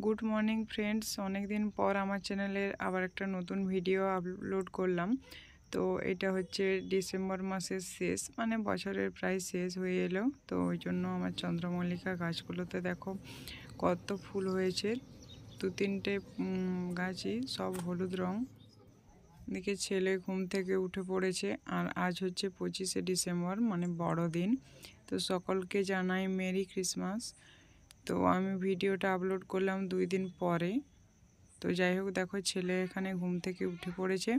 Good morning friends, অনেক দিন পর আমার চ্যানেলের আবার একটা নতুন ভিডিও আপলোড করলাম। তো এটা হচ্ছে ডিসেম্বর মাসের শেষ, মানে বছরের প্রায় শেষ হয়ে এলো। তো ওই জন্য আমার চন্দ্রমল্লিকা গাছগুলোতে দেখো কত ফুল হয়েছে। দু তিনটে গাছই সব হলুদ রং। দিকে ছেলে ঘুম থেকে উঠে পড়েছে, আর আজ হচ্ছে 25শে ডিসেম্বর, মানে বড়দিন। তো সকলকে জানাই মেরি ক্রিসমাস। তো আমি ভিডিওটা আপলোড করলাম 2 দিন পরে। তো যাই হোক, দেখো ছেলে এখানে ঘুম থেকে উঠে পড়েছে,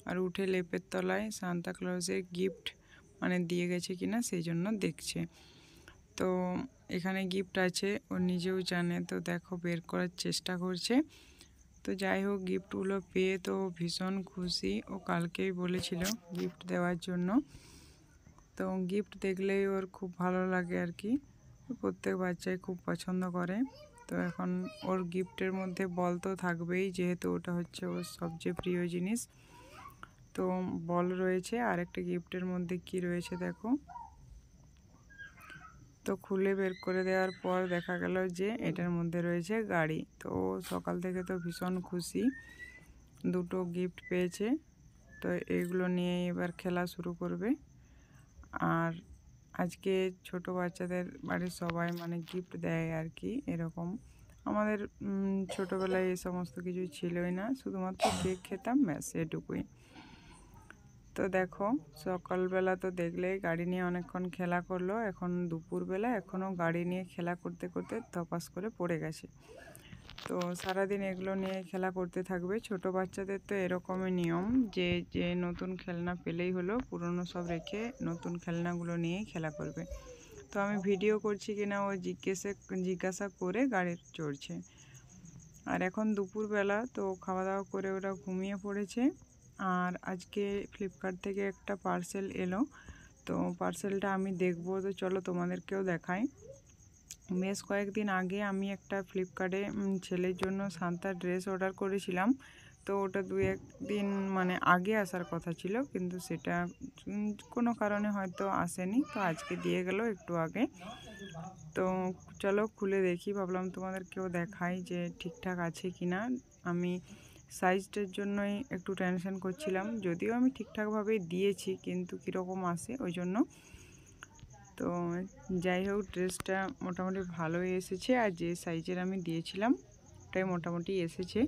আর উঠে লেপের তলায় সান্তা ক্লজের গিফট মানে দিয়ে গেছে কিনা সেই জন্য দেখছে। তো এখানে গিফট আছে, ও নিজেও জানে। তো দেখো বের করার চেষ্টা করছে। তো যাই হোক, গিফটগুলো পেয়ে তো ভীষণ খুশি। ও কালকেই বলেছিল গিফট দেওয়ার জন্য। তো গিফট দেখলেই ওর খুব ভালো লাগে আর কি। প্রত্যেক বাচ্চাই খুব পছন্দ করে। তো এখন ওর গিফটের মধ্যে বল তো থাকবেই, যেহেতু ওটা হচ্ছে ওর সবচেয়ে প্রিয় জিনিস। তো বল রয়েছে, আর একটা গিফটের মধ্যে কি রয়েছে দেখো। তো খুলে বের করে দেওয়ার পর দেখা গেল যে এটার মধ্যে রয়েছে গাড়ি। তো সকাল থেকে তো ভীষণ খুশি, দুটো গিফট পেয়েছে। তো এগুলো নিয়ে এবার খেলা শুরু করবে। আর আজকে ছোট বাচ্চাদের বাড়ির সবাই মানে গিফট দেয় আর কি, এরকম। আমাদের ছোটোবেলায় এই সমস্ত কিছু ছিলই না, শুধুমাত্র কেক খেতাম, ব্যাস এটুকুই। তো দেখো সকালবেলা তো দেখলেই গাড়ি নিয়ে অনেকক্ষণ খেলা করলো। এখন দুপুরবেলা এখনও গাড়ি নিয়ে খেলা করতে করতে ধপাস করে পড়ে গেছে। তো সারাদিন এগুলো নিয়ে খেলা করতে থাকবে। ছোট বাচ্চাদের তো এরকমই নিয়ম, যে যে নতুন খেলনা পেলেই হলো, পুরনো সব রেখে নতুন খেলনাগুলো নিয়েই খেলা করবে। তো আমি ভিডিও করছি কিনা ও জিজ্ঞাসা করে গাড়ি চড়ছে। আর এখন দুপুরবেলা তো খাওয়া দাওয়া করে ওরা ঘুমিয়ে পড়েছে। আর আজকে ফ্লিপকার্ট থেকে একটা পার্সেল এলো। তো পার্সেলটা আমি দেখবো, তো চলো তোমাদেরকেও দেখাই। বেশ কয়েকদিন আগে আমি একটা ফ্লিপকার্টে ছেলের জন্য সান্তার ড্রেস অর্ডার করেছিলাম। তো ওটা 2-1 দিন মানে আগে আসার কথা ছিল, কিন্তু সেটা কোনো কারণে হয়তো আসেনি। তো আজকে দিয়ে গেল একটু আগে। তো চলো খুলে দেখি, ভাবলাম তোমাদেরকেও দেখাই যে ঠিকঠাক আছে কি না। আমি সাইজটার জন্যই একটু টেনশন করছিলাম, যদিও আমি ঠিকঠাকভাবেই দিয়েছি, কিন্তু কীরকম আসে ওই জন্য। তো যাই হোক, ড্রেসটা মোটামুটি ভালোই এসেছে, আর যে সাইজের আমি দিয়েছিলাম ওটাই মোটামুটি এসেছে।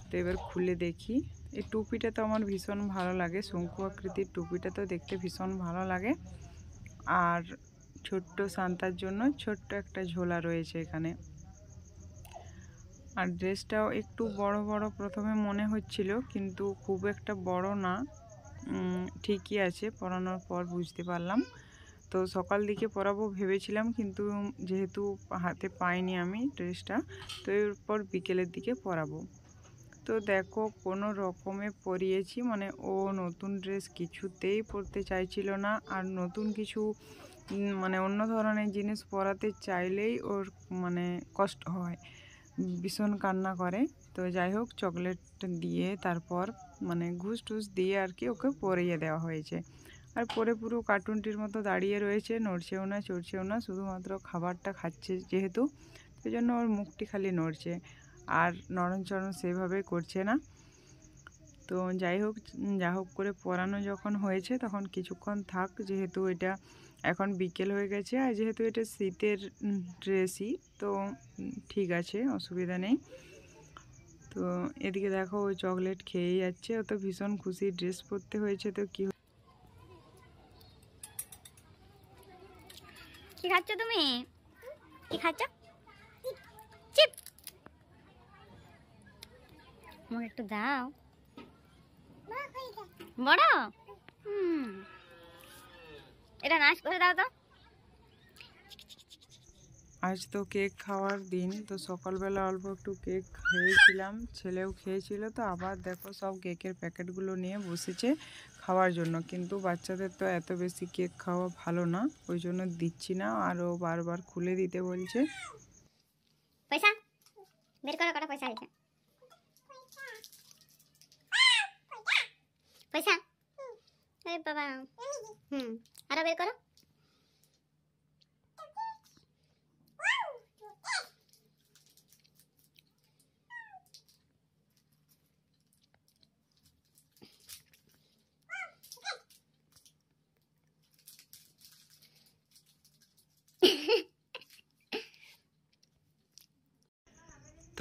তো এবার খুলে দেখি। এই টুপিটা তো আমার ভীষণ ভালো লাগে, শঙ্কু আকৃতির টুপিটা তো দেখতে ভীষণ ভালো লাগে। আর ছোট্ট সান্তার জন্য ছোট্ট একটা ঝোলা রয়েছে এখানে। আর ড্রেসটাও একটু বড় বড় প্রথমে মনে হচ্ছিল, কিন্তু খুব একটা বড় না, ঠিকই আছে। পরানোর পর বুঝতে পারলাম। তো সকাল দিকে পরাবো ভেবেছিলাম, কিন্তু যেহেতু হাতে পাইনি আমি ড্রেসটা, তো এরপর বিকেলের দিকে পরাবো। তো দেখো কোনো রকমে পরিয়েছি, মানে ও নতুন ড্রেস কিছুতেই পরতে চাইছিল না। আর নতুন কিছু মানে অন্য ধরনের জিনিস পরাতে চাইলেই ওর মানে কষ্ট হয়, ভীষণ কান্না করে। তো যাই হোক, চকলেট দিয়ে তারপর মানে ঘুষ টুস দিয়ে আর কি ওকে পরিয়ে দেওয়া হয়েছে। আর পরে পুরো কার্টুনটির মতো দাঁড়িয়ে রয়েছে, নড়ছেও না চড়ছেও না, শুধুমাত্র খাবারটা খাচ্ছে যেহেতু, সেই জন্য ওর মুখটি খালি নড়ছে, আর নড়নচড়ন সেভাবে করছে না। তো যাই হোক, যা হোক করে পরানো যখন হয়েছে তখন কিছুক্ষণ থাক, যেহেতু এটা এখন বিকেল হয়ে গেছে, আর যেহেতু এটা শীতের ড্রেসই, তো ঠিক আছে, অসুবিধা নেই। তো এদিকে দেখো ওই চকলেট খেয়েই যাচ্ছে, ও তো ভীষণ খুশি, ড্রেস পরতে হয়েছে। তো কি খাচ্ছ তুমি? কি খাচ্ছ? চিপ। আমাকে একটু দাও। বড় এটা নাশ করে দাও তো। আজ তো কেক খাওয়ার দিন, তো সকালবেলা অল্প একটু কেক খেয়েছিলাম, ছেলেও খেয়েছিল। তো আবার দেখো সব কেকের প্যাকেটগুলো নিয়ে বসেছে খাওয়ার জন্য, কিন্তু বাচ্চাদের তো এত বেশি কেক খাওয়া ভালো না, ওই জন্য দিচ্ছি না। আরও বারবার খুলে দিতে বলছে। পয়সা বের করো, কটা পয়সা আছে? পয়সা? আরে বাবা, আরো বের করো।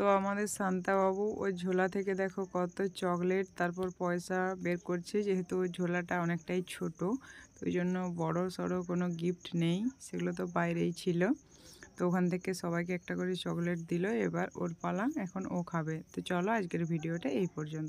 তো আমাদের শান্তাবাবু ওই ঝোলা থেকে দেখো কত চকলেট তারপর পয়সা বের করছে, যেহেতু ওই ঝোলাটা অনেকটাই ছোট, তো ওই জন্য বড় সড়ো কোনো গিফট নেই, সেগুলো তো বাইরেই ছিল। তো ওখান থেকে সবাইকে একটা করে চকলেট দিল, এবার ওর পালা, এখন ও খাবে। তো চলো আজকের ভিডিওটা এই পর্যন্ত।